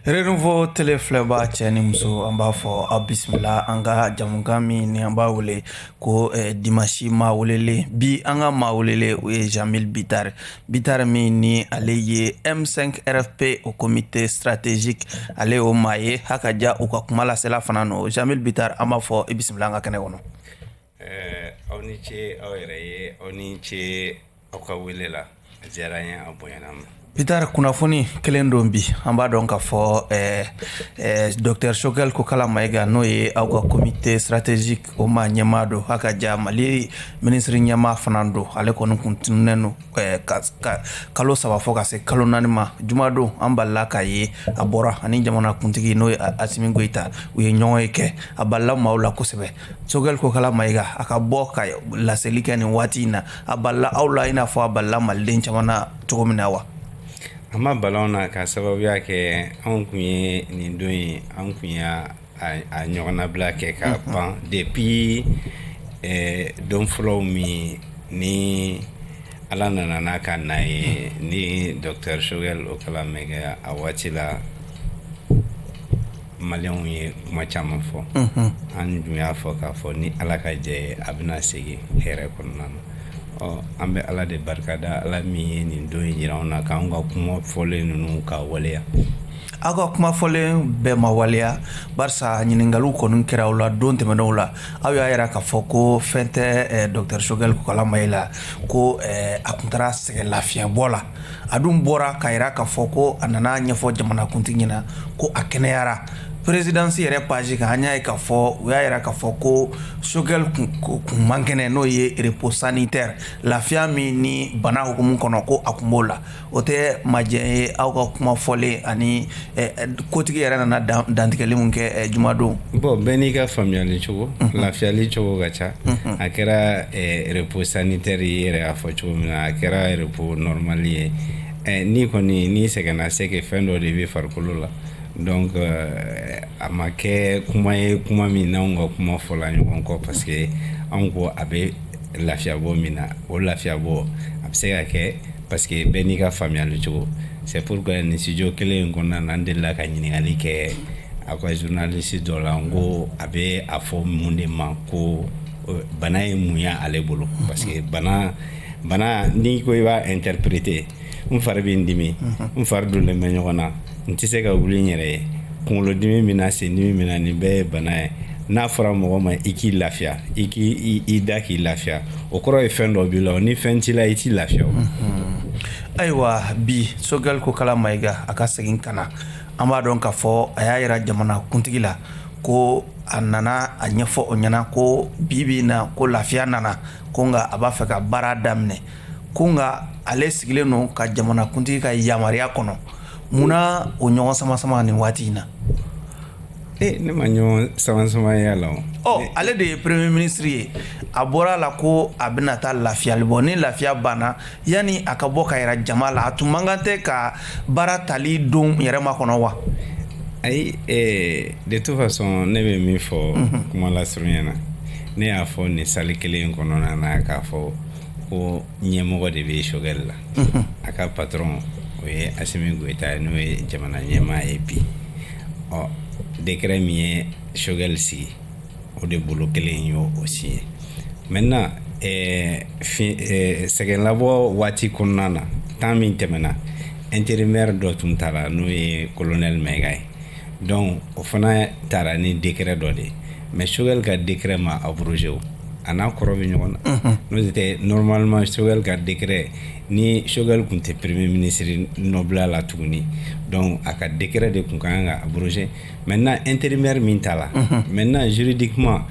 Renouveau téléfleba cɛ ni muso an b'a fɔ aw bisimila an ka jamukan min ni an b'a wele ko dimanche maa welele bi an ka maa welele o ye Jamil Bitar min ni ale ye M5 RFP au comité stratégique ale o maa ye hakaja u ka kuma lasela fana no Jamil Bitar an b'a fɔ i bisimila an ka kɛnɛ kɔnɔ. Aw ni ce aw yɛrɛ ye aw ni ce aw ka wele la a diyara n ye a bonyana ma. Bitar kunnafoni kelen don bi an b'a dɔn k'a fɔ Dr Choguel Kokala Mayiga n'o ye aw ka comité stratégique o maa ɲɛmaa don hakaja Mali ministre ɲɛmaa fana don ale kɔni kun tununen no kalo 3 fɔ ka se kalo 4 ma juma don an balila k'a ye a bɔra ani jamana kuntigi n'o ye Asimi Goita u ye ɲɔgɔn ye kɛ a balila maaw la kosɛbɛ Choguel Kokala Mayiga a ka bɔ ka laseli kɛ nin waati in na a balila aw la i n'a fɔ a balila maliden caman na cogo min na wa. An ma balon na ka sababuya kɛ anw kun ye nin don in an kun y'a ɲɔgɔnna bila kɛ ka ban depuis don fɔlɔw min ni ala nana n'a ka na ye ni Dr Choguel Kokala Mayiga a waati la maliyɛnw ye kuma caman fɔ an dun y'a fɔ k'a fɔ ni ala ka jɛ ye a bɛna segin hɛrɛ kɔnɔna na. An bɛ ala de barikada ala min ye nin don in jira anw na k'an ka kuma fɔlen ninnu ka waleya. Aw ka kuma fɔlen bɛɛ ma waleya barisa ɲininkaliw kɔni kɛra aw la don tɛmɛnenw la aw y'a yira k'a fɔ ko fɛn tɛ Dr Choguel Kokala Mayiga ko a kun taara sɛgɛn lafiyɛnbɔ la a dun bɔra k'a yira k'a fɔ ko a nana ɲɛfɔ jamanakuntigi ɲɛna ko a kɛnɛyara. Présidence yɛrɛ page kan an y'a ye k'a fɔ u y'a yira k'a fɔ ko Choguel kun man kɛnɛ n'o ye repos sanitaire lafiya min ni bana hukumu kɔnɔ ko a kun b'o la o tɛ majɛ ye aw ka kuma fɔlen ani kotigi yɛrɛ nana dantigɛli mun kɛ jumadon. Bon bɛɛ n'i ka faamuyali cogo lafiyali cogo ka ca a kɛra repos sanitaire ye yɛrɛ y'a fɔ cogo min na a kɛra repos normal ye ni kɔni ni sɛgɛnna c'est que fɛn dɔ de bɛ farikolo la. Donc a ma kɛ kuma ye kuma min n'anw ka kuma fɔla ɲɔgɔn kɔ parce que anw ko a bɛ lafiyabɔ min na o lafiyabɔ a bɛ se ka kɛ parce que bɛɛ n'i ka faamuyali cogo c'est pourquoi nin studio kelen in kɔnɔna na an delila ka ɲininkali kɛ a ka journaliste dɔ la n ko a bɛ a fɔ mun de ma ko bana ye mun y'ale bolo parce que bana n'i ko i b'a interpréter n fari bɛ n dimi n fari donnen bɛ ɲɔgɔn na n tɛ se ka wuli n yɛrɛ ye kunkolodimi min na sendimi min na nin bɛɛ ye bana ye n'a fɔra mɔgɔ ma i k'i lafiya i da k'i lafiya o kɔrɔ ye fɛn dɔ b'i la ni fɛn t'i la i t'i lafiya. Ayiwa bi Choguel Kokala Mayiga a ka segin ka na an b'a dɔn k'a fɔ a y'a yira jamanakuntigi la ko a nana a ɲɛfɔ o ɲɛna ko bi na ko lafiya nana ko nka a b'a fɛ ka baara daminɛ ko nka ale sigilen don ka jamanakuntigi ka yamaruya kɔnɔ munna o ɲɔgɔn sama nin waati in na. Ne ma ɲɔgɔn sama y'a la ale de ye premier ministre ye a bɔra la ko a bɛna taa lafiyali bɔ ni lafiya banna yanni a ka bɔ ka yira jama la a tun man kan tɛ ka baara tali don yɛrɛ ma kɔnɔ wa. Ayi de toute façon ne bɛ min fɔ kuma lasurunya na ne y'a fɔ nin sali kelen in kɔnɔna na k'a fɔ ko ɲɛmɔgɔ de bɛ Choguel la a ka patron o ye Asimi Goita n'o ye jamana ɲɛmaa ye bi décret min ye Choguel sigi o de bolo kelen y'o signé maintenant sɛgɛnlabɔ waati kɔnɔna na temps min tɛmɛna intérimaire dɔ tun taara n'o ye colonel Mayiga ye donc o fana taara ni décret dɔ de mais Choguel ka décret ma abrogé o a n'a kɔrɔ bɛ ɲɔgɔn na n'o tɛ normalement Choguel ka décret ni Choguel kun tɛ premier ministre nɔbila la tuguni donc a ka décret de kun kan ka abrogé maintenant intérimaire min ta la maintenant juridiquement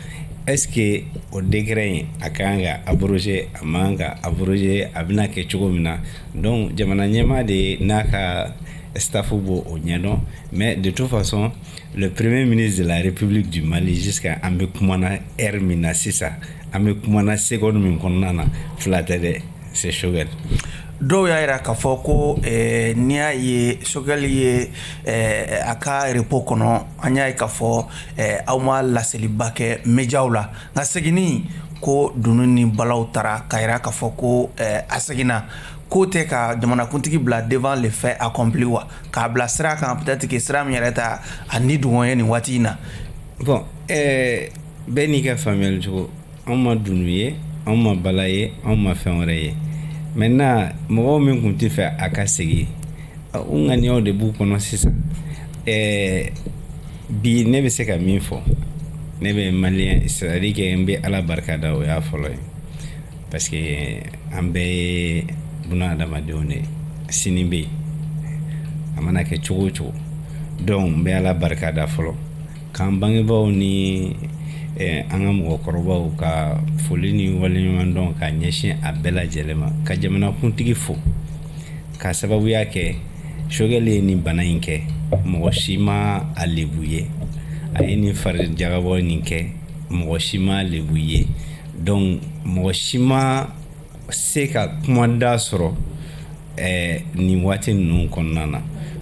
est-ce que o décret in a kan ka abrogé a man ka abrogé a bɛna kɛ cogo min na donc jamana ɲɛmaa de n'a ka staff b'o o ɲɛdɔn mais de toute façon le premier ministre de la République du Mali jusqu'à an bɛ kumana heure min na sisan an bɛ kumana seconde min kɔnɔna na fila tɛ dɛ c'est Choguel. Dɔw y'a yira k'a fɔ ko n'i y'a ye Choguel ye a ka repos kɔnɔ an y'a ye k'a fɔ aw ma laseliba kɛ médiaw la nka seginni ko dunun ni balaw taara k'a yira k'a fɔ ko a seginna k'o tɛ ka jamanakuntigi bila devant les faits accomplis wa k'a bila sira kan peut-être que sira min yɛrɛ ta a ni dogo ye nin waati in na. Bon bɛɛ n'i ka faamuyali cogo anw ma dunu ye anw ma bala ye anw ma fɛn wɛrɛ ye maintenant mɔgɔw min kun tɛ fɛ a ka segin u ŋaniyaw de b'u kɔnɔ sisan bi ne bɛ se ka min fɔ ne bɛ malien c'est-à-dire que n bɛ ala barika da o y'a fɔlɔ ye parce que an bɛɛ ye buna adamadenw de sini bɛ yen a mana kɛ cogo o cogo donc n bɛ ala barika da fɔlɔ k'an bangebaaw ni an ka mɔgɔkɔrɔbaw ka foli ni waleɲuman dɔn ka ɲɛsin a bɛɛ lajɛlen ma ka jamanakuntigi fo ka sababuya kɛ Choguel ye nin bana in kɛ mɔgɔ si ma a lebu ye a ye nin fari jagabɔ nin kɛ mɔgɔ si ma lebu ye donc mɔgɔ si ma se ka kumada sɔrɔ nin waati ninnu kɔnɔna na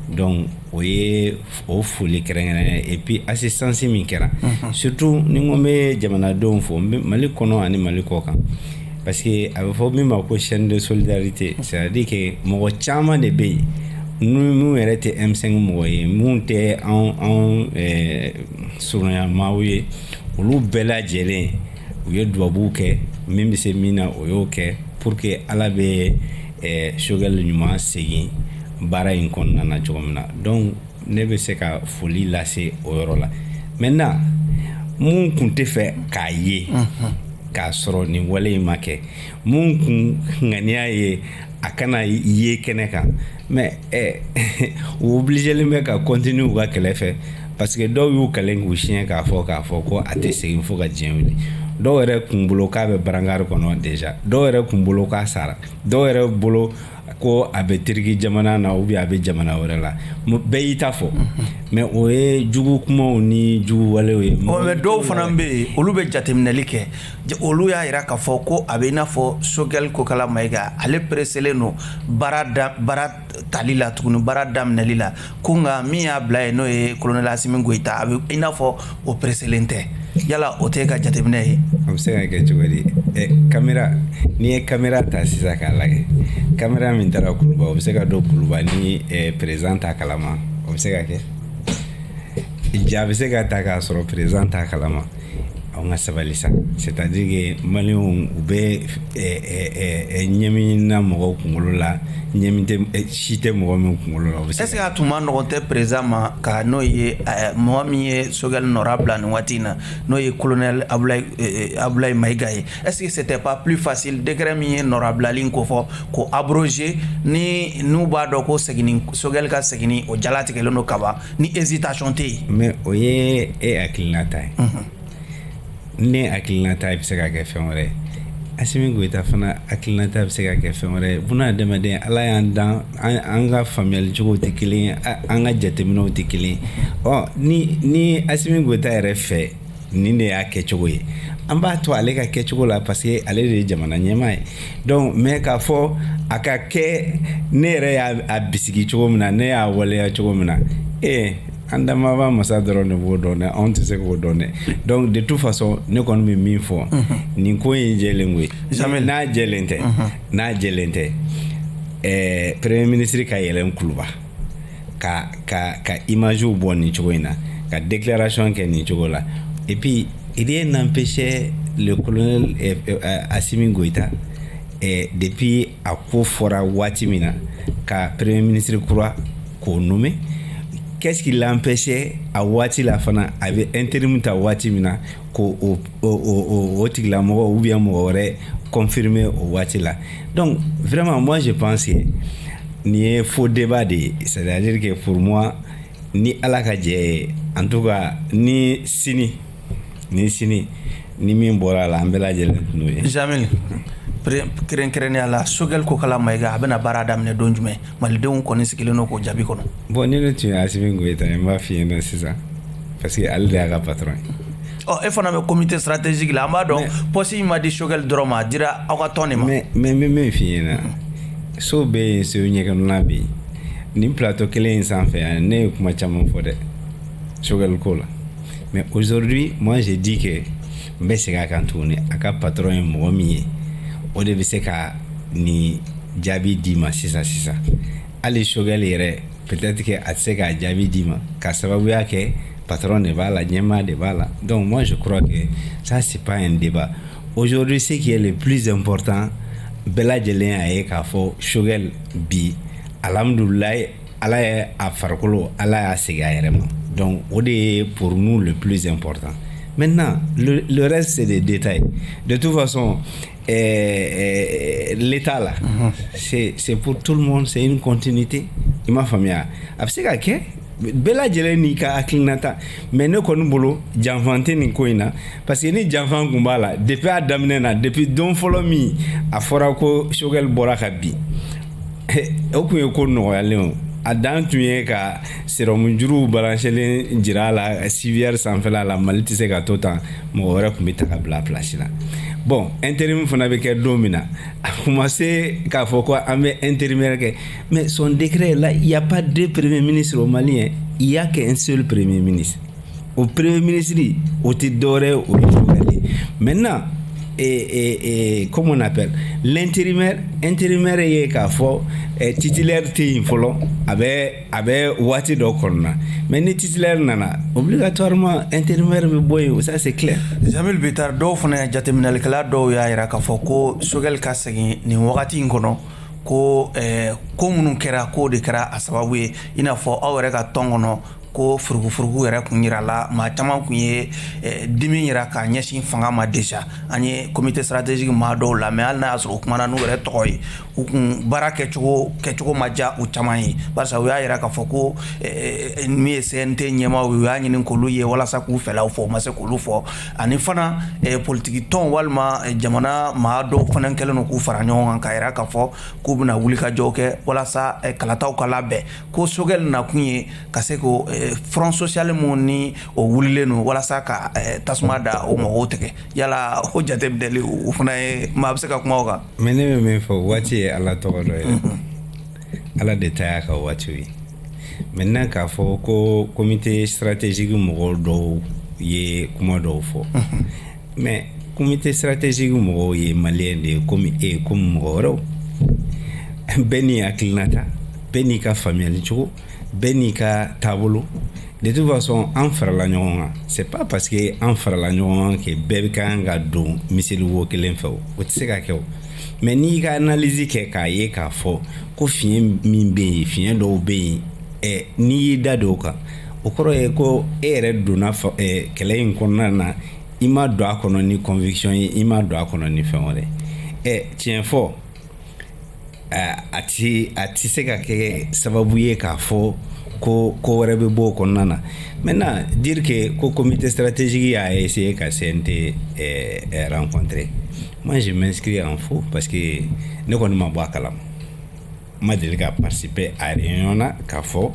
donc o ye o foli kɛrɛnkɛrɛnnen et puis assistance min kɛra surtout ni ko bɛ jamanadenw fo Mali kɔnɔ ani Mali kɔ kan parce que a bɛ fɔ min ma ko chaîne de solidarité c'est-à-dire que mɔgɔ caman de bɛ yen mun yɛrɛ tɛ M5 mɔgɔ ye mun tɛ anw surunyamaw ye olu bɛɛ lajɛlen u ye dubabuw kɛ min bɛ se min na o y'o kɛ pour que ala bɛ Choguel ɲuman segin baara in kɔnɔna na cogo min na donc ne bɛ se ka foli lase o yɔrɔ la maintenant mun kun tɛ fɛ k'a ye k'a sɔrɔ nin wale in ma kɛ mun kun ŋaniya ye a kana ye kɛnɛ kan mais u obligelen bɛ ka continuer u ka kɛlɛ fɛ parce que dɔw y'u kalen k'u siɲɛ k'a fɔ ko a tɛ segin fo ka diɲɛ wuli dɔw yɛrɛ kun bolo k'a bɛ barankari kɔnɔ déjà dɔw yɛrɛ kun bolo k'a sara dɔw yɛrɛ bolo ko a bɛ teriki jamana na ou bien a bɛ jamana wɛrɛ la bɛɛ y'i ta fɔ mais o ye jugu kumaw ni jugu walew ye mais dɔw fana bɛ yen olu bɛ jateminɛli kɛ olu y'a jira k'a fɔ ko a bɛ i n'a fɔ Choguel Kokala Mayiga ale presselen don baara tali la tuguni baara daminɛli la ko nka min y'a bila yen n'o ye colonel Asimi Goyita a bɛ i n'a fɔ o presselen tɛ yala o tɛ ka jateminɛ ye. A bɛ se ka kɛ cogo di caméra n'i ye caméra ta sisan k'a lajɛ caméra min taara Kuluba o bɛ se ka don Kuluba ni président t'a kalama o bɛ se ka kɛ ja bɛ se ka ta k'a sɔrɔ président t'a kalama aw ka sabali sa c'est-à-dire que maliyɛnw u bɛ ɲɛmina mɔgɔw kunkolo la ɲɛmin tɛ si tɛ mɔgɔ min kunkolo la. Est-ce que a tun ma nɔgɔn tɛ président ma ka n'o ye mɔgɔ min ye Choguel nɔra bila nin waati in na n'o ye colonel Abulaye Mayiga ye est-ce que c'était pas plus facile décret min ye nɔra bilali ko fɔ ko abroger ni n'u b'a dɔn ko Choguel ka segin o jalatigɛlen don kaban ni hésitation tɛ yen. mais o ye hakilinata ye. ne hakilinata bɛ se ka kɛ fɛn wɛrɛ Asimi Goyita fana hakilinata bɛ se ka kɛ fɛn wɛrɛ buna adamaden ala y'an dan an ka faamuyali cogow tɛ kelen ye an ka jateminɛw tɛ kelen ye ni Asimi Goyita yɛrɛ fɛ nin de y'a kɛcogo ye an b'a to ale ka kɛcogo la parce que ale de ye jamana ɲɛmaa ye donc mais k'a fɔ a ka kɛ ne yɛrɛ y'a bisigi cogo min na ne y'a waleya cogo min na an damaba masa dɔrɔn de b'o dɔn dɛ anw tɛ se k'o dɔn dɛ donc de toute façon ne kɔni bɛ min fɔ nin ko in jɛlen koyi n'a jɛlen tɛ premier ministre ka yɛlɛn Kuluba ka image bɔ nin cogo in na ka déclaration kɛ nin cogo la et puis rien n'empêchait le colonel Asimi Goyita depuis a ko fɔra waati min na ka premier ministre kura k'o nommer. Qu'est-ce qui l'empêchait à waati la fana a bɛ intérim ta waati min na ko o tigilamɔgɔ ou bien mɔgɔ wɛrɛ confirmer o waati la donc vraiment moi je pense que nin ye faux débat de ye c'est-à-dire que pour moi ni ala ka jɛ ye en tout cas ni sini ni min bɔra la an bɛɛ lajɛlen n'o ye. Jamil kɛrɛnkɛrɛnnenya la Choguel Kokala Mayiga a bɛna baara daminɛ don jumɛn malidenw kɔni sigilen don k'o jaabi kɔnɔ. bon ni ne tun ye Asimi Goyita n b'a f'i ɲɛna sisan parce que ale de y'a ka patron ye. E fana bɛ comité stratégique la an b'a dɔn poste in ma di Choguel dɔrɔn ma a dira aw ka tɔn de ma. mais n bɛ min f'i ɲɛna so bɛ yen so ɲɛgɛnna bɛ yen nin plateau kelen in sanfɛ yan ne ye kuma caman fɔ dɛ Choguel ko la mais aujourd'hui moi je dis que n bɛ segin a kan tuguni a ka patron ye mɔgɔ min ye o de bɛ se ka nin jaabi d'i ma sisan hali Choguel yɛrɛ peut-être que a tɛ se k'a jaabi d'i ma k'a sababuya kɛ patron de b'a la, ɲɛmaa de b'a la. Donc moi je crois que ça c'est pas un débat. Aujourd'hui ce qui est le plus important bɛɛ lajɛlen y'a ye k'a fɔ Choguel bi alhamdulilayi Ala ye a farikolo Ala y'a segin a yɛrɛ ma. Donc o de ye pour nous le plus important. Maintenant le reste c'est des détails. De toute façon l'état là c'est pour tout le monde, c'est une continuité. I m'a faamuya a bɛ se ka kɛ bɛɛ lajɛlen n'i ka hakilinata mais ne kɔni bolo janfan tɛ nin ko in na parce que ni janfan kun b'a la depuis a daminɛ na depuis don fɔlɔ min a fɔra ko Choguel bɔra ka bin o kun ye ko nɔgɔyalen o a dan tun ye ka sérum juruw balancelen jira a la civière sanfɛla la Mali tɛ se ka to tan mɔgɔ wɛrɛ kun bɛ ta ka bila a place la. Bon, intérim fana bɛ kɛ don min na a commencé k'a fɔ ko an bɛ intérimaire kɛ mais son décret là il y a pas deux premiers ministres au Mali, hein. Il y a qu'un seul premier ministre. Au premier ministre o tɛ dɔwɛrɛ o ye Choguel ye. Maintenant comment on appelle l'intérimaire ye k'a fɔ titulaire tɛ yen fɔlɔ a bɛ waati dɔ kɔnɔna mais ni titulaire nana obligatoirement intérimaire bɛ bɔ yen, ça c'est clair. Jamil Bitar dɔw fana jateminɛlikɛla dɔw y'a yira k'a fɔ ko Choguel ka segin nin wagati in kɔnɔ ko ko minnu kɛra ko de kɛra a sababu ye i n'a fɔ aw yɛrɛ ka tɔn kɔnɔ ko furugu yɛrɛ kun yira la maa caman kun ye dimi yira ka ɲɛsin fanga ma déjà an ye comité stratégique maa dɔw la mais hali n'a y'a sɔrɔ u kumana n'u yɛrɛ tɔgɔ ye u kun baara kɛcogo ma diya u caman ye barisa u y'a yira k'a fɔ ko min ye CNT ɲɛmaaw u y'a ɲini k'olu ye walasa k'u fɛlaw fɔ u ma se k'olu fɔ ani fana politiki tɔn walima jamana maa dɔw fana kɛlen don k'u fara ɲɔgɔn kan k'a yira k'a fɔ k'u bɛna wulikajɔw kɛ walasa kalataw ka labɛn ko Choguel nakun ye ka se ko front social mun ni o wulilen no walasa ka tasuma da o mɔgɔw tigɛ yala o jateminɛli o fana ye maa bɛ se ka kuma o kan. Mais ne bɛ min fɔ waati ye Ala tɔgɔ dɔ ye Ala de ta y'a ka waatiw ye maintenant k'a fɔ ko comité stratégique mɔgɔw dɔw ye kuma dɔw fɔ mais comité stratégique mɔgɔw ye maliyɛn de ye komi komi mɔgɔ wɛrɛw bɛɛ n'i hakilinata bɛɛ n'i ka faamuyali cogo bɛɛ n'i ka taabolo. De toute façon an farala ɲɔgɔn kan c'est pas parce que an farala ɲɔgɔn kan que bɛɛ bɛ kan ka don miseli wo kelen fɛ o tɛ se ka kɛ o mais n'i ka analyse kɛ k'a ye k'a fɔ ko fiɲɛ min bɛ yen fiɲɛ dɔw bɛ yen n'i y'i da don o kan o kɔrɔ ye ko e yɛrɛ donna kɛlɛ in kɔnɔna na i ma don a kɔnɔ ni conviction ye i ma don a kɔnɔ ni fɛn wɛrɛ tiɲɛ fɔ a ti se ka kɛ sababu ye k'a fɔ ko wɛrɛ bɛ bɔ o kɔnɔna na. Maintenant dire que ko comité stratégique a essayé ka CNT rencontrer, moi je m'inscris en faux parce que ne kɔni ma bɔ a kalama ma deli ka participer à réunion na k'a fɔ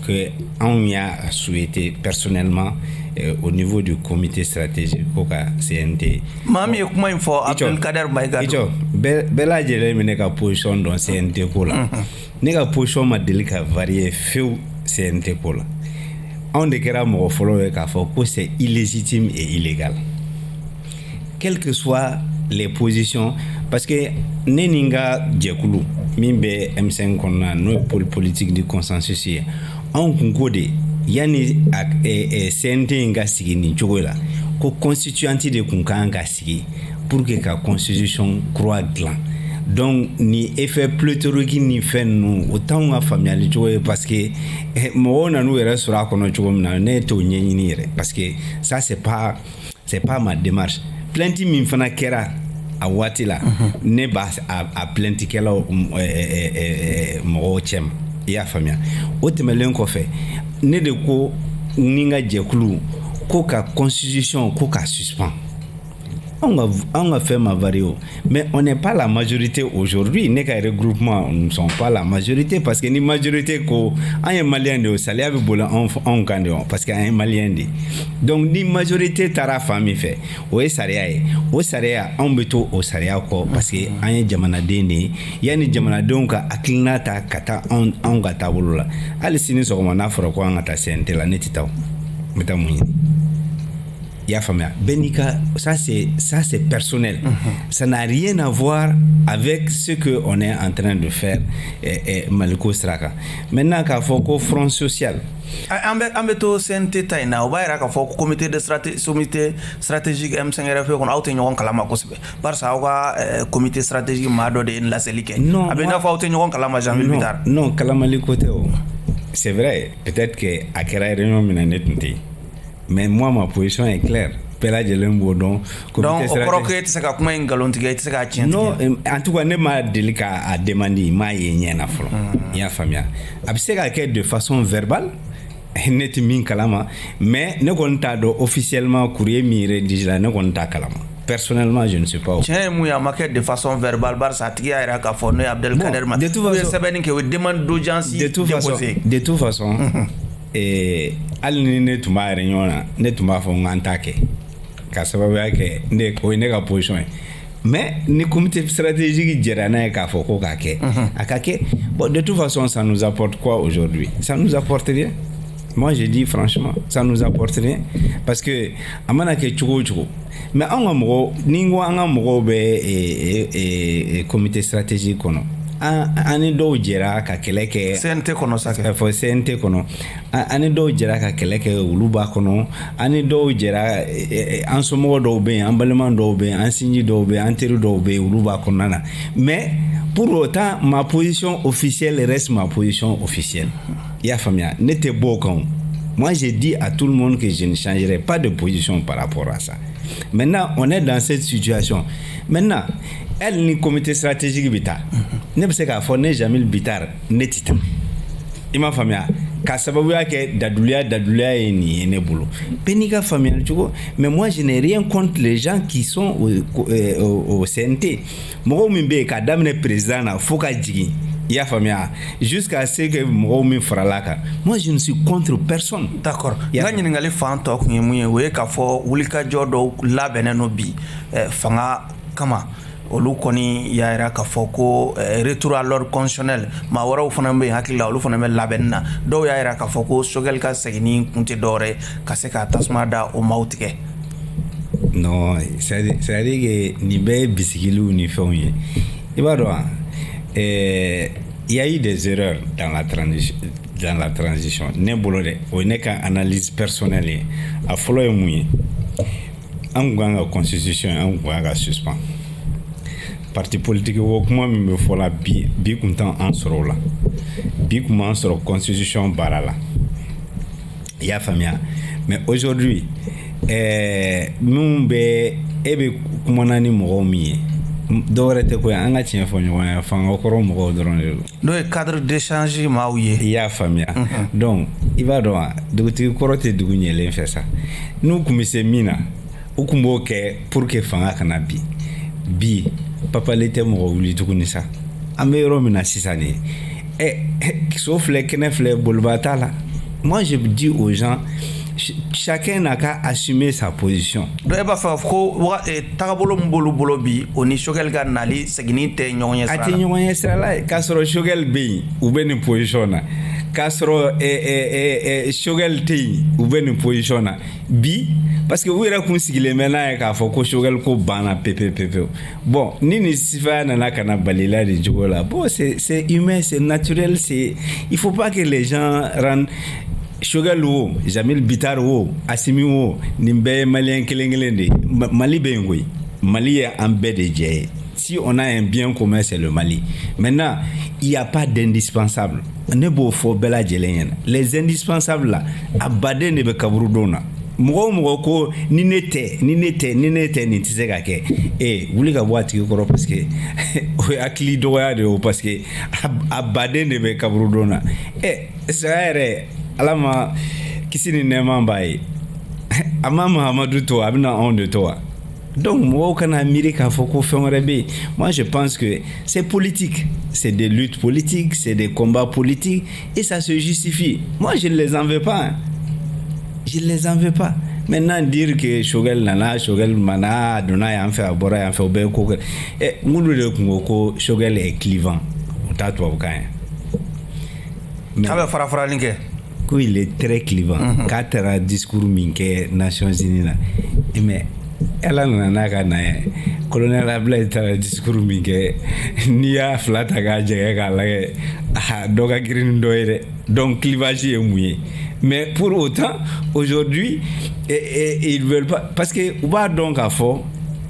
que anw y'a souhaité personnellement au niveau du comité stratégique ko ka CNT. Maa min ye kuma in fɔ Abdelkader Maïga don. Bɛɛ lajɛlen bɛ ne ka position dɔn CNT ko la. Ne ka position ma deli ka varier fewu CNT ko la. Anw de kɛra mɔgɔ fɔlɔ ye k'a fɔ ko c'est illégitime et illégal. Quelles que soient les positions, parce que ne ni n ka jɛkulu min bɛ M5 kɔnɔna n'o ye politique du consensus ye anw kun ko de yani CNT in ka sigi nin cogo la ko constituante de kun kan ka sigi pour que ka constitution kura dilan. Donc ni effet pléthorique ni fɛn ninnu o t'anw ka faamuyali cogo ye parce que mɔgɔw nan'u yɛrɛ sɔrɔ a kɔnɔ cogo min na ne t'o ɲɛɲini yɛrɛ parce que ça c'est pas ma démarche. Plainte min fana kɛra a waati la ne b'a a plaintekɛlaw mɔgɔw cɛ ma i y'a faamuya. O tɛmɛlen kɔfɛ ne de ko ni n ka jɛkulu ko ka constitution ko ka suspend. On a fait ma vario, mais on n'est pas la majorité aujourd'hui. Ne ka regroupement ne sont pas la majorité parce que ni majorité ko an ye malien de sali a bɛ boli anw kan de parce que an ye malien de. Donc ni majorité taara fan min fɛ o ye sariya ye. O sariya anw bɛ to o sariya kɔ parce que an ye jamanaden de ye. Yani jamanadenw ka hakilina ta ka taa anw ka taabolo la. Hali sini sɔgɔma n'a fɔra ko an ka taa CNT la ne tɛ taa o. N bɛ taa mun ɲini. Yafamia. Benika, ça c'est personnel. Ça n'a rien à voir avec ce que on est en train de faire Maliko Straka. Maintenant qu'à Foko Front Social. Ambeto CNT taina obaira ka foko comité stratégique M5RF kon awte ñon kala ma kosbe par ça wa comité stratégique ma do de la selike abena fa awte ñon kala ma Jean-Ville Bitar non kala Maliko te o. C'est vrai, peut-être que à quelle réunion minanete. Mais moi, ma position est claire. Donc, non, en tout cas, ne m'a délicat à demander, ma yéna front. Ya famia. Absega de façon verbale, net min kalama, mais ne compta officiellement courrier mi rédige la ne compta kalama. Personnellement, je ne sais pas. Tiens, moi, maquette de façon verbale, Barça, Tia, Iraka, Foné, Abdelkader, de toute façon, et Aline to my réunion, net ma fond attaqué. Car ça va que ne connaît position. Mais le comité stratégique Djerana et Kafoko Kake. Bon, de toute façon, ça nous apporte quoi aujourd'hui? Ça nous apporte rien. Moi, je dis franchement, ça nous apporte rien. Parce que, amana ke chugo. Mais en amro, ningo en amro be comité stratégique kono. Ani do jera ka keleke CNT kono sake fo CNT kono ani do jera ka keleke uluba kono ani do jera en somo do be en balman do be en sinji do be en teru do be uluba kono na. Mais pour autant ma position officielle reste ma position officielle. Ya famia n'était beau quand moi j'ai dit à tout le monde que je ne changerai pas de position par rapport à ça. Maintenant on est dans cette situation. Maintenant elle ni comité stratégique bita ne se ka fo ne Jamil Bitar netita ima famia ka sababu yake dadulia ni ne bolo penika famia chuko. Mais moi je n'ai rien contre les gens qui sont au CNT mo mimbe ka damne président na foka jigi ya famia jusqu'à ce que mo mi fralaka. Moi je ne suis contre personne. D'accord ngani ngali fanto ko nyemuye we ka fo wulika jodo labeneno bi fanga kama olu koni yaira ka foko retour à l'ordre constitutionnel ma wara fana be hakila olu fana be labenna do yaira ka foko sogel ka segini kunti dore ka se ka tasma da o mautike. Non, c'est-à-dire que ni be bisikilu ni fonye ibado il y a eu des erreurs dans la transition ne bolode o ne ka analyse personnelle a folo emuye an ganga constitution an ganga suspend parti politique wo kuma mi me fola bi kuntan an soro la bi kuma an soro constitution barala ya famia. Mais aujourd'hui mumbe ebe kuma nani mo mi dorete ko an ga tien fo nyo ya fa ngokoro mo doron do cadre d'échange maouye ya famia. Donc il va doa duguti korote dugunye len fesa nous kumise mina ukumbo ke pour que fanga kana bi papa l'été mo wuli tukuni sa ambe romina sisani sauf les knefle bolbatala. Moi je dis aux gens chacun n'a qu'à assumer sa position. Do eba fa ko tagabolo mbolo bolo bi oni shogel ga nali segini te nyonye sala ati nyonye sala kasoro shogel bi ubeni position na kasoro shogel te ubeni position na bi parce que où era kun sigile mena ka fa ko shogel ko bana pepe bon ni sifa na kana balila de jogola bon c'est humain, c'est naturel, il faut pas que les gens rendent Shogal wo, Jamil Bitar wo, Assimi wo, nimbe malien kelengelende, Mali bengoui, Mali est en baie de Djaye. Si on a un bien commun, c'est le Mali. Maintenant, il n'y a pas d'indispensable. Ne beau fo bela djelen. Les indispensables là, abade ne be kabrudona. Moko ko ni nete ni tiseka ke wuli ka boati ko parce que akili doya de parce que abade ne be kabrudona saere alama kisini nema mbaye ama Mahamadou to abina on de toi. Donc moi kana Amerika foko fenrebe. Moi je pense que c'est politique, c'est des luttes politiques, c'est des combats politiques et ça se justifie. Moi je ne les en veux pas. Hein. Je ne les en veux pas. Maintenant dire que Shogel nana Shogel mana dona ya fait abora ya fait obeko ngulu de kungoko Shogel est clivant. Tatwa bukan. Kabe fara linke. qu'il est très clivant. Quand tu as un discours minké Nations Unies, mais elle a un colonel Ablaye a un discours minké, ni à Flataga, donc clivage est mouillé. Mais pour autant, aujourd'hui, ils ne veulent pas. Parce que, donc, à fond,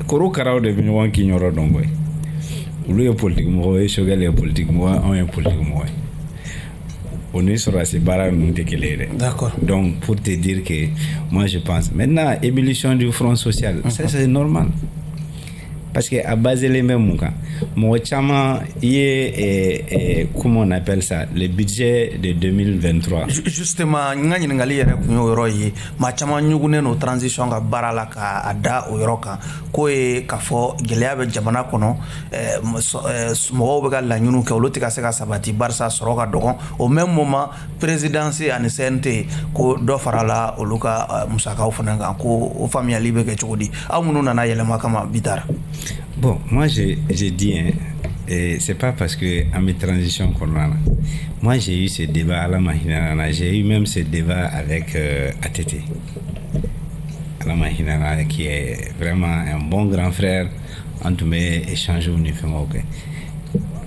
Koro Karao de Binoan qui n'y aura donc. Lui est politique, moi, et Choguel est politique, moi, on est politique, moi. On est sur ces barres, nous D'accord. Donc, pour te dire que moi, je pense. Maintenant, ébullition du Front social, ça, c'est normal. Parce qu'à base les mêmes cas, moi, comment on appelle ça, le budget de 2023. Justement, ngani ngali yere kunyo royi, ma chama nyugune no transition ga barala ka ada oyroka ko e kafo geleabe jamana kono mo be ga la nyunu ke oloti ka se ka sabati barsa soroka dogon au même moment présidence ani CNT ko do farala oluka musaka ufananga ko o famille libe ke chudi amunu na yelema kama bitara. Bon, moi j'ai dit, hein, et c'est pas parce que à mes transitions qu'on a. Moi j'ai eu ce débat à la Mahinana, j'ai eu même ce débat avec ATT. À la Mahinana, qui est vraiment un bon grand frère, en tout cas, échange au niveau.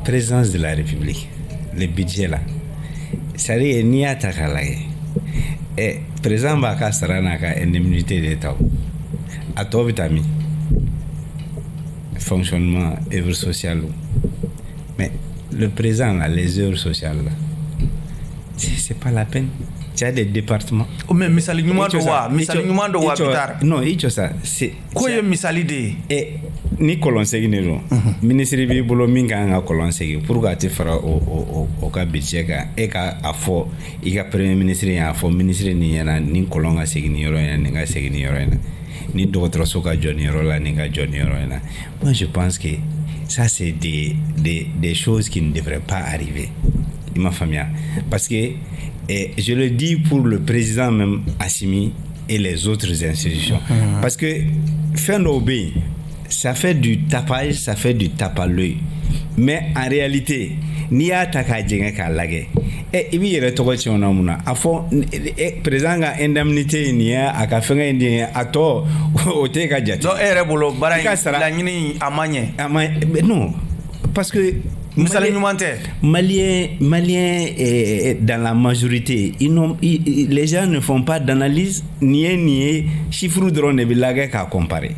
Présidence de la République, le budget là, ça n'est ni à Takalaye. Et président Baka Saranaka, indemnité d'État. À toi, vitamine. Fonctionnement œuvre sociale, mais le présent là, les œuvres sociales là, c'est pas la peine. Il y a des départements. Oh mais misali nyuma do wa bitar. Non, il ça c'est ko ye misali de et ni kolon segine no ministre bi bolo minga nga kolon segi pour ga te fara o ka budget ga e ka afo i ka premier ministre ya afo ministre ni yana ni kolon ga segine yoro yana ni ga segine yoro yana ni docteur ka Johnny Rola ni ga Johnny Rola. Moi je pense que ça c'est des choses qui ne devraient pas arriver. Ma famille, parce que je le dis pour le président même Assimi et les autres institutions, parce que fin d'obéir, ça fait du tapage, ça fait du tape à l'œil, mais en réalité ni a taka jenga ka lage ibi yere to gochi ona muna afo président ga indemnité ni a ka fenga indi ato o te ka jati do ere bolo bara la nyini amanye non parce que Maliens dans la majorité, les gens ne font pas d'analyse ni chiffres de ronde qu'à comparer.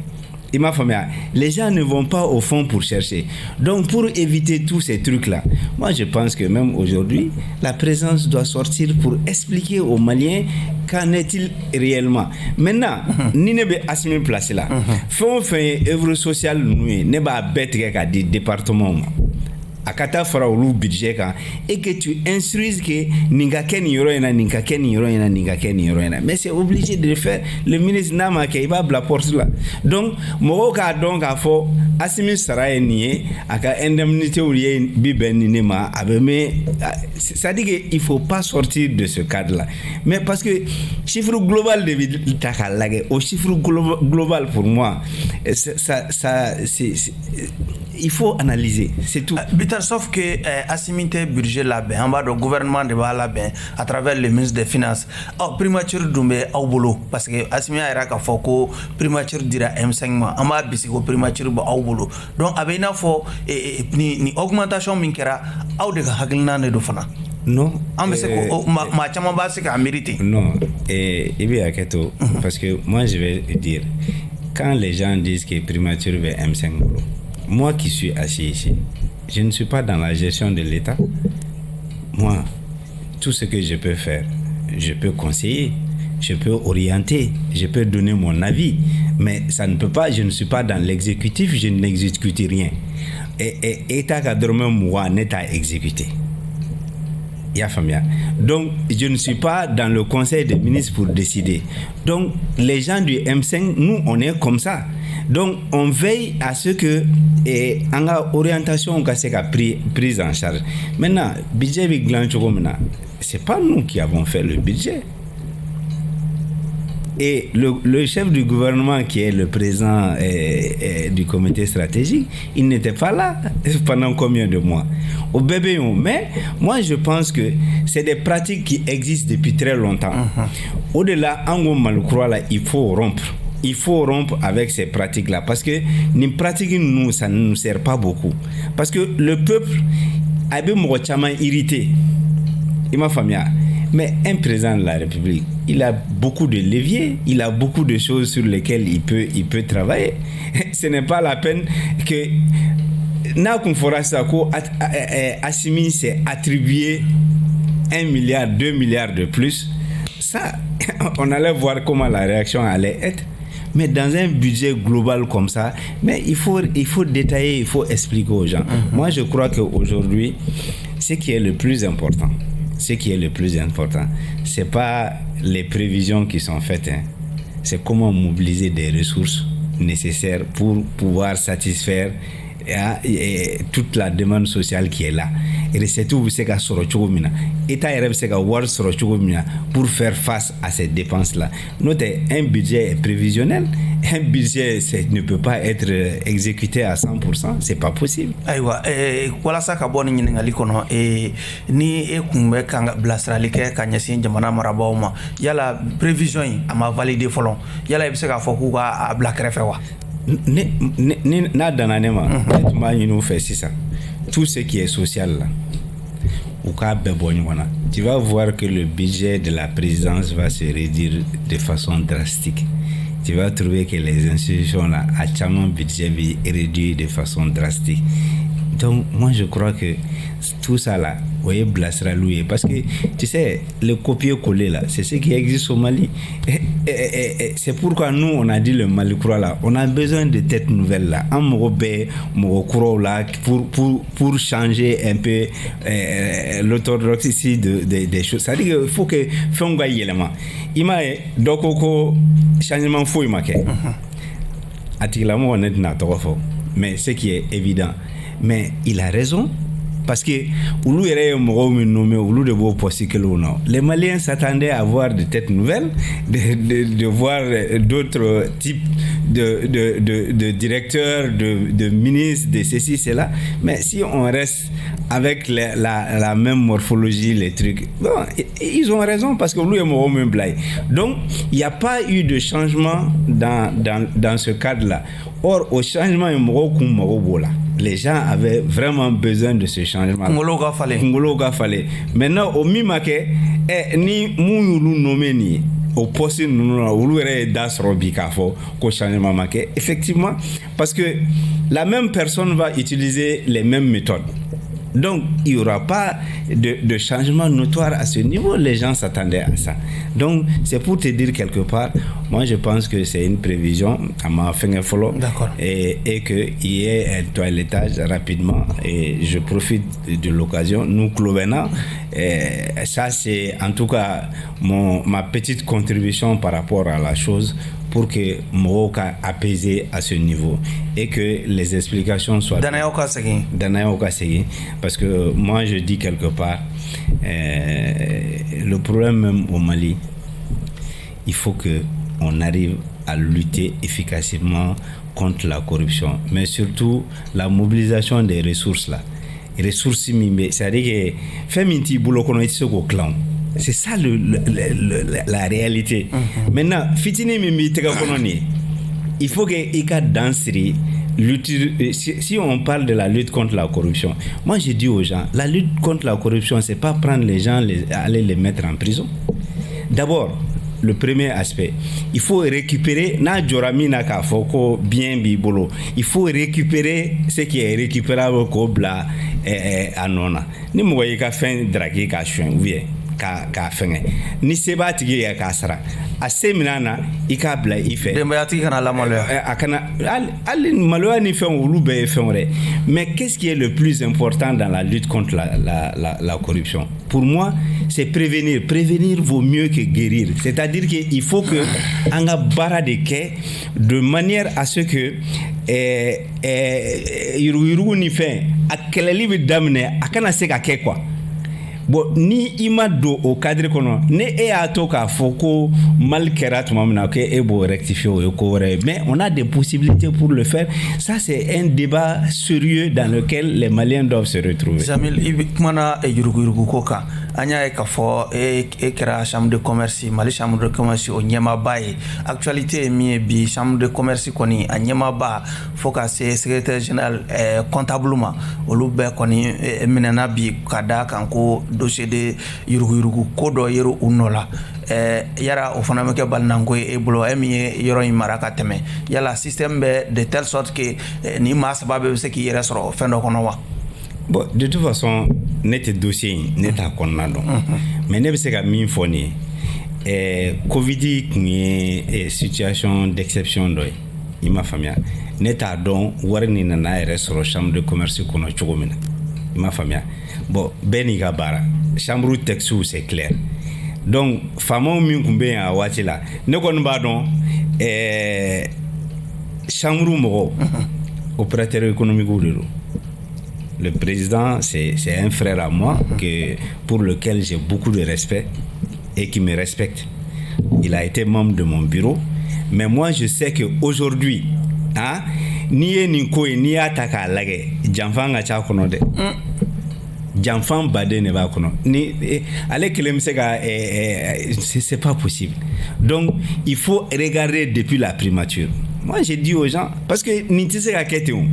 Les gens ne vont pas au fond pour chercher. Donc pour éviter tous ces trucs-là, moi je pense que même aujourd'hui, la présence doit sortir pour expliquer aux Maliens qu'en est-il réellement. Maintenant, ni ne be assumer place là. Fait œuvre sociale nous ne ba bête qu'à des départements. Akata fara olu budget kan et que tu instruises que ninga ken yoro ena ninga ken yoro ena mais c'est obligé de le faire. Le ministre nama ke iba la porte là, donc mo ka donc a fo Assimi sara enie aka indemnité ou bi beninema mais ça dit que il faut pas sortir de ce cadre là, mais parce que chiffre global de takalage au chiffre global pour moi ça c'est il faut analyser, c'est tout. Sauf que Assimi te budget là ben en bas du gouvernement de là ben à travers le ministre des finances primature dumbe au boulot parce que Assimi a ka foko primature dira M5 mois en bas bisigo primature ba au boulot donc abena fo ni augmentation minkera au de haglina ne do fana non ambe ko ma chama ba se ka mériter non ibi aketo parce que moi je vais dire quand les gens disent que primature va M5 boulot, moi qui suis assis ici, je ne suis pas dans la gestion de l'État. Moi, tout ce que je peux faire, je peux conseiller, je peux orienter, je peux donner mon avis, mais ça ne peut pas, je ne suis pas dans l'exécutif, je n'exécute rien. Et État cadre moi n'est à exécuter. Donc, je ne suis pas dans le conseil des ministres pour décider. Donc, les gens du M5, nous, on est comme ça. Donc, on veille à ce que en orientation soit prise en charge. Maintenant, budget c'est pas nous qui avons fait le budget. Et le chef du gouvernement, qui est le président du comité stratégique, il n'était pas là pendant combien de mois au BBO. Mais moi, je pense que c'est des pratiques qui existent depuis très longtemps. Au-delà, en Malukroa, là, il faut rompre. Il faut rompre avec ces pratiques-là. Parce que les pratiques, nous, ça ne nous sert pas beaucoup. Parce que le peuple a été irrité. Il m'a famille. Mais un président de la République, il a beaucoup de leviers, il a beaucoup de choses sur lesquelles il peut travailler. Ce n'est pas la peine que Assimi s'est attribué 1 milliard, 2 milliards de plus. Ça, on allait voir comment la réaction allait être. Mais dans un budget global comme ça, mais il faut détailler, il faut expliquer aux gens. Moi, je crois qu'aujourd'hui, ce qui est le plus important, c'est pas les prévisions qui sont faites, hein. C'est comment mobiliser des ressources nécessaires pour pouvoir satisfaire toute la demande sociale qui est là. Et c'est tout pour faire face à ces dépenses-là. Notez, un budget est prévisionnel, un budget ne peut pas être exécuté à 100%, c'est pas possible. Aywa, wala saka boni ngali kono ni kumbe kanga blasrali ke kanyasin jamana marabawma yala prévision yi ama valider folon yala ibse ka foku ka black refewa na dananema netuma ñu fait ça tout ce qui est social là ou ka bebonwana tu vas voir que le budget de la présidence va se réduire de façon drastique. Tu vas trouver que les institutions là à chaman budget est réduit de façon drastique. Donc moi je crois que tout ça là, voyez Blasra loué parce que tu sais le copier-coller là, c'est ce qui existe au Mali. Et c'est pourquoi nous on a dit le Mali croix là, on a besoin de têtes nouvelles là, en Morobé, Morokro là pour changer un peu l'orthodoxie des choses. Ça veut dire qu'il faut que font élément. Il m'a donc changement fou il m'a que. Atilamo on est na tofo, mais ce qui est évident. Mais il a raison parce que les Maliens s'attendaient à voir de têtes nouvelles, de voir d'autres types de directeurs, de ministres, de ceci, cela. Mais si on reste avec la même morphologie, les trucs, bon, ils ont raison parce que donc il n'y a pas eu de changement dans ce cadre-là. Or, au changement, les gens avaient vraiment besoin de ce changement. Kungolo ga fallait. Maintenant, au Mimake, ni mouyulu nomeni, au poste nous ouvrez das robikafo, qu'au changement make. Effectivement, parce que la même personne va utiliser les mêmes méthodes. Donc, il n'y aura pas de changement notoire à ce niveau. Les gens s'attendaient à ça. Donc, c'est pour te dire quelque part, moi, je pense que c'est une prévision à ma fin de follow. D'accord. Et qu'il y ait un toilettage rapidement. Et je profite de l'occasion. Nous, Clovena, ça, c'est en tout cas ma petite contribution par rapport à la chose, pour que Moka apaisé à ce niveau et que les explications soient Danayoka Segui. Parce que moi je dis quelque part le problème même au Mali, il faut que on arrive à lutter efficacement contre la corruption, mais surtout la mobilisation des ressources là. Les ressources mimées, c'est-à-dire que fait minti boulot qu'on est au clan. C'est ça la réalité. Maintenant, fitini mimi tega kononi. Il faut que ika danserie si on parle de la lutte contre la corruption. Moi je dis aux gens, la lutte contre la corruption, c'est pas prendre les gens aller les mettre en prison. D'abord, le premier aspect, il faut récupérer na joramina ka foko bien bibolo. Il faut récupérer ce qui est récupérable ko bla anona. Ni mo ka fin draguer ka chien ou bien ka fenge ni seba tigi ya kasara a seminana ikabla ife demba yati kana la malo akana al malo ni fe ulu be fengre. Mais qu'est-ce qui est le plus important dans la lutte contre la corruption? Pour moi, c'est prévenir. Prévenir vaut mieux que guérir. C'est-à-dire qu'il faut que anga bara de ke de manière à ce que yuru ni fe akeleli bi damne akana se ka ke quoi. bon ni i ma don o cadre kɔnɔ ne e y'a to k'a fɔ ko mal kɛra tuma min na que e b'o rectifier o ye ko wɛrɛ mais on a des possibilités pour le faire. Ça c'est un débat sérieux dans lequel les Maliens doivent se retrouver. Jamil i kumana yurugu ko kan an y'a ye k'a fɔ e kɛra chambre de commerce Mali chambre de commerce o ɲɛmaaba ye actualité ye min ye bi chambre de commerce kɔni a ɲɛmaaba fo ka se secrétaire général comptable ma olu bɛɛ kɔni minɛna bi ka da kan ko dossier de yurugu ko dɔ yeri u nɔ la yara o fana bɛ kɛ balinanko ye e bolo e min ye yɔrɔ in mara ka tɛmɛ yala système bɛ de telle sorte que ni maa saba bɛ se k'i yɛrɛ sɔrɔ fɛn dɔ kɔnɔ wa. Bon, de toute façon ne tɛ dossier in ne t'a kɔnɔna dɔn mais ne bɛ se ka min fɔ nin ye covid kun ye situation d'exception dɔ ye i m'a faamuya ne t'a dɔn wari nin nana yɛrɛ sɔrɔ chambre de commerce kɔnɔ cogo min na i m'a faamuya bon bɛɛ n'i ka baara chambre texte c'est clair donc faamaw min kun bɛ yen a waati la ne kɔni b'a dɔn chambre mɔgɔw opérateur économique de don. Le président, c'est un frère à moi pour lequel j'ai beaucoup de respect et qui me respecte. Il a été membre de mon bureau. Mais moi, je sais qu'aujourd'hui, ni ye nin ko ye n'i y'a ta k'a lagɛ janfan ka ca kɔnɔ dɛ janfan baden de b'a kɔnɔ ni ale kelen bɛ se ka c'est pas possible. Donc il faut regarder depuis la primature. Moi j'ai dit aux gens parce que nin tɛ se ka kɛ ten o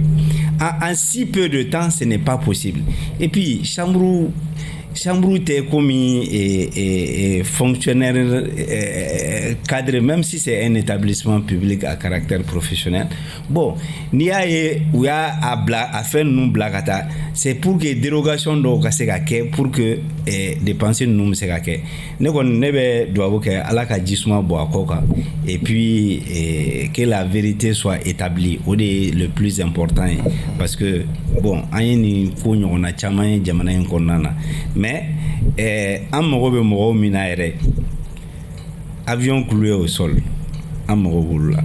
en si peu de temps ce n'est pas possible. Et puis chambre t'es comme fonctionnaire cadre, même si c'est un établissement public à caractère professionnel. Bon, ni y'a ye ou y'a à faire nous blagata, c'est pour que dérogation do ka se ka kɛ pour que dépenser nous se ka kɛ. Ne kɔni ne bɛ duwawu kɛ Ala ka jisuma bɔ a kɔ kan et puis que la vérité soit établie. O de est le plus important parce que bon, an ye nin ko ɲɔgɔnna caman ye jamana in kɔnɔna na. Mais an mago bɛ mɔgɔw min na yɛrɛ avion cloué au sol an mago b'olu la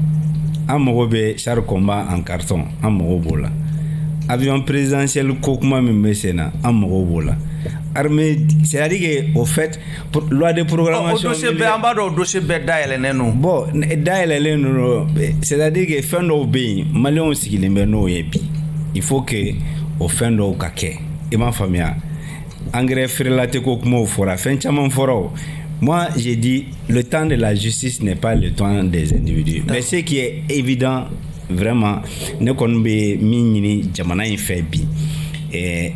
an mago bɛ char combat en carton an mago b'o la avion présidentiel ko kuma min bɛ sen na an mago b'o la armée c'est-à-dire que au fait loi de programmation dossier bɛɛ an b'a dɔn dossier bɛɛ dayɛlɛnnen don bon dayɛlɛnnen don c'est-à-dire que fɛn dɔw bɛ yen maliyɛnw sigilen bɛ n'o ye bi il faut que o fɛn dɔw ka kɛ i m'a faamuya engrais feerela ko kumaw fɔra fɛn caman fɔra. Moi j'ai dit le temps de la justice n'est pas le temps des individus. Mais ce qui est évident vraiment ne kɔni bɛ min ɲini jamana in fɛ bi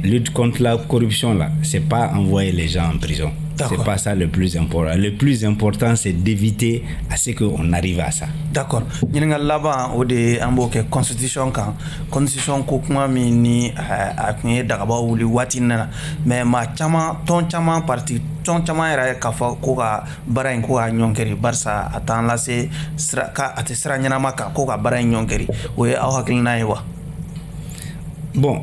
lutte contre la corruption là c'est pas envoyer les gens en prison. C'est pas ça le plus important. Le plus important, c'est d'éviter à ce qu'on arrive à ça. D'accord. Ɲininka laban o de an b'o kɛ constitution kan constitution ko kuma min ni a tun ye dagaba wuli waati na mais maa caman tɔn caman parti tɔn caman yɛrɛ k'a fɔ ko ka baara in ko ka ɲɔnkɛri barisa a t'an lase sira ka a tɛ sira ɲɛnama kan ko ka baara in ɲɔnkɛri o ye aw hakilina ye wa. Bon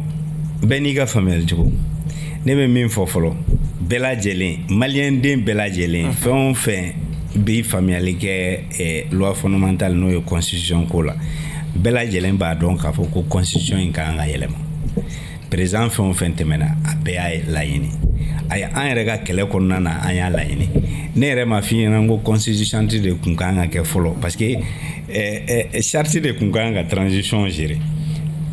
bɛɛ n'i ka faamuyali cogo ne bɛ min fɔ fɔlɔ bɛɛ lajɛlen maliyɛn den bɛɛ lajɛlen fɛn o fɛn bɛ faamuyali kɛ loi fondamentale n'o ye constitution ko la bɛɛ lajɛlen b'a dɔn k'a fɔ ko constitution in kan ka yɛlɛma président fɛn o fɛn tɛmɛna a bɛɛ y'a laɲini ayi an yɛrɛ ka kɛlɛ kɔnɔna na an y'a laɲini ne yɛrɛ ma f'i ɲɛna ko constitution de kun kan ka kɛ fɔlɔ parce que charte de kun kan ka transition gérer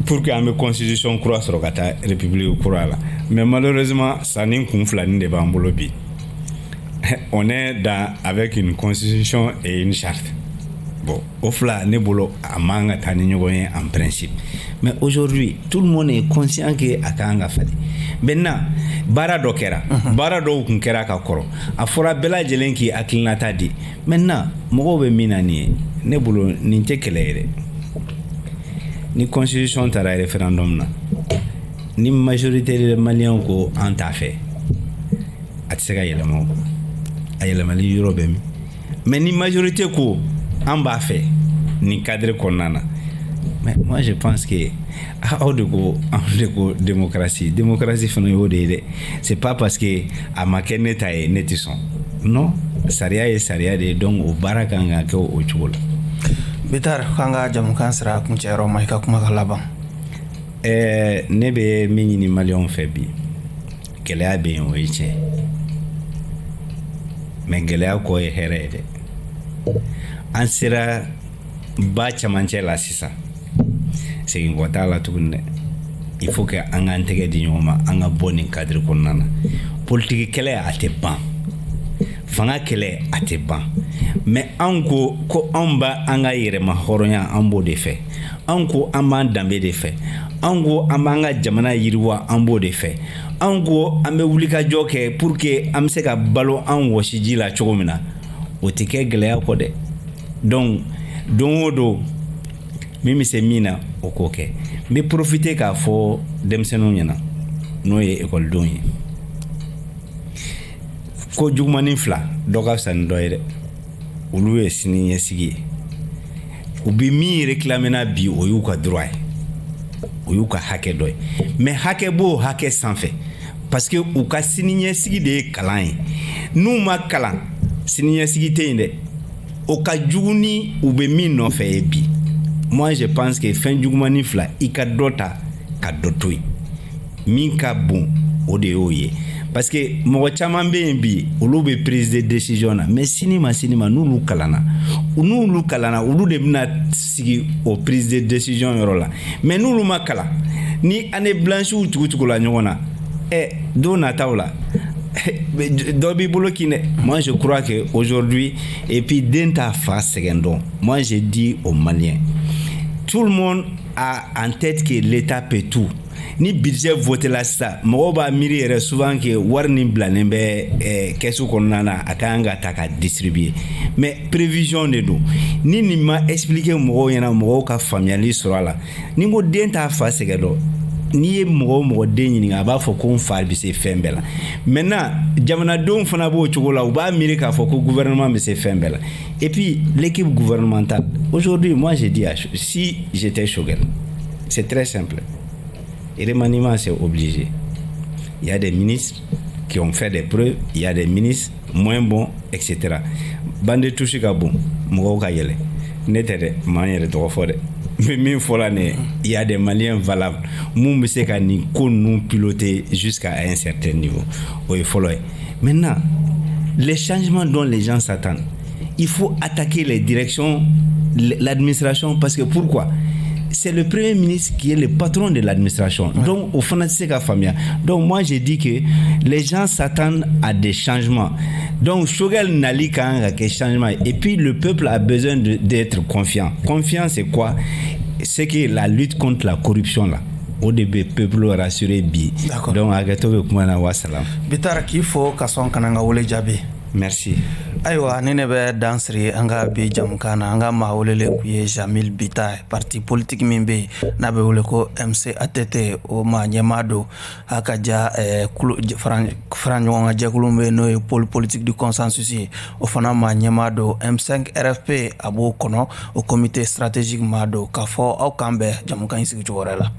pour que an bɛ constitution kura sɔrɔ ka taa république kura la mais malheureusement sanni kun filani de b'an bolo bi on est avec une constitution et une charte. Bon au fila ne bolo a man ka taa ni ɲɔgɔn ye en principe mais aujourd'hui tout le monde est conscient que a kan ka falen maintenant baara dɔ kɛra baara dɔw kun kɛra ka kɔrɔ a fɔra bɛɛ lajɛlen k'i hakilinata di maintenant mɔgɔw bɛ min na nin ye ne bolo nin tɛ kɛlɛ ye dɛ. Ni constitution taara référendum na ni majorité des Maliens ko an t'a fɛ a tɛ se ka yɛlɛma o a yɛlɛmali yɔrɔ bɛ min mais ni majorité ko an b'a fɛ ni cadre kɔnɔna na mais moi je pense que aw de ko démocratie fana y'o de ye dɛ c'est pas parce que a ma kɛ ne ta ye ne tɛ sɔn non sariya ye sariya de ye donc o baara kan ka kɛ o cogo la. Bitar kanga jamukan sira kuncɛyɔrɔ ma i ka kuma ka laban. Ne bɛ min ɲini maliyɛnw fɛ bi gɛlɛya bɛ yen o ye tiɲɛ mais gɛlɛya kɔ ye hɛrɛ ye dɛ. An sera ba camancɛ la sisan, segin kɔ t'a la tuguni dɛ. Il faut que an k'an tɛgɛ di ɲɔgɔn ma, an ka bɔ nin cadre kɔnɔna na. Politique kɛlɛ a tɛ ban, fanga kɛlɛ a tɛ ban, mais an ko an b'a an ka yɛrɛma hɔrɔnya an b'o de fɛ, an ko an b'an danbe de fɛ, an ko an b'an ka jamana yiriwa an b'o de fɛ, an ko an bɛ wulikajɔ kɛ pour que an bɛ se ka balo an wɔsiji la cogo min na, o tɛ kɛ gɛlɛya kɔ dɛ. Donc don o don min bɛ se min na o k'o kɛ. N bɛ profiter k'a fɔ denmisɛnninw ɲɛna n'o ye ekɔlidenw ye ko jugumanin fila dɔ ka fisa ni dɔ ye dɛ. Olu ye sini ɲɛsigi ye. U bɛ min réclamer bi o y'u ka droit ye, o y'u ka hakɛ dɔ ye, mais hakɛ b'o hakɛ sanfɛ parce que u ka sini ɲɛsigi de ye kalan ye. N'u ma kalan sini ɲɛsigi tɛ yen dɛ. O ka jugu ni u bɛ min nɔfɛ ye bi. Moi je pense que fɛn jugumani fila i ka dɔ ta ka dɔ to yen, min ka bon o de y'o ye. Parce que mɔgɔ caman bɛ yen bi olu bɛ prise de décision na, mais sini ma n'olu kalanna olu de bɛna sigi o prise de décision yɔrɔ la. Mais n'olu ma kalan ni année blanche tugu la ɲɔgɔn na, don nataw la dɔ b'i bolo kin dɛ. Moi je crois que aujourd'hui et puis den t'a fa sɛgɛn dɔn. Moi je dis aux Maliens, tout le monde a en tête que l'État peut tout. Ni budget voté la sisan mɔgɔw b'a miiri yɛrɛ souvent que wari nin bilalen bɛ kɛsu kɔnɔna na a kan ka ta ka distribuer, mais prévision de don. Ni nin ma expliquer mɔgɔw ɲɛna mɔgɔw ka faamuyali sɔrɔ a la. Ni ko den t'a fa sɛgɛn dɔn, n'i ye mɔgɔ den ɲininka a b'a fɔ ko n fa bɛ se fɛn bɛɛ la. Maintenant jamanadenw fana b'o cogo la, u b'a miiri k'a fɔ ko gouvernement bɛ se fɛn bɛɛ la. Et puis l'équipe gouvernementale aujourd'hui, moi je dis si j'étais Choguel, c'est très simple. Et remaniement, c'est obligé. Il y a des ministres qui ont fait des preuves, il y a des ministres moins bons, etc. Bande touché ka bon, mɔgɔw ka yɛlɛ. Ne tɛ dɛ, maa n yɛrɛ tɔgɔ fɔ dɛ. Mais min fɔra ne, il y a des Maliens valables mun bɛ se ka nin ko ninnu piloter jusqu'à un certain niveau. O ye fɔlɔ ye. Maintenant, les changements dont les gens s'attendent, il faut attaquer les directions, l'administration, parce que pourquoi? C'est le premier ministre qui est le patron de l'administration. Ouais. Donc, au fond, c'est la famille. Donc, moi, je dis que les gens s'attendent à des changements. Donc, Choguel n'allie quand même à des changements. Et puis, le peuple a besoin d'être confiant. Confiant, c'est quoi? C'est que la lutte contre la corruption, là. Au début, le peuple rassuré bi. D'accord. Donc, Agatove Koumana Wassalam. Bitar qu'il faut qu'à son kananga wole jabi. Merci. Aywa ne be dansri anga bi jamkana anga ma wolele ku ye Jamil Bitay parti politique min be na be wole ko MC ATT o ma nyamado akaja franjo nga jekulumbe no pôle politique du consensus o fana ma nyamado M5 RFP abo kono au comité stratégique mado kafo au kambe jamkan sigi jorela.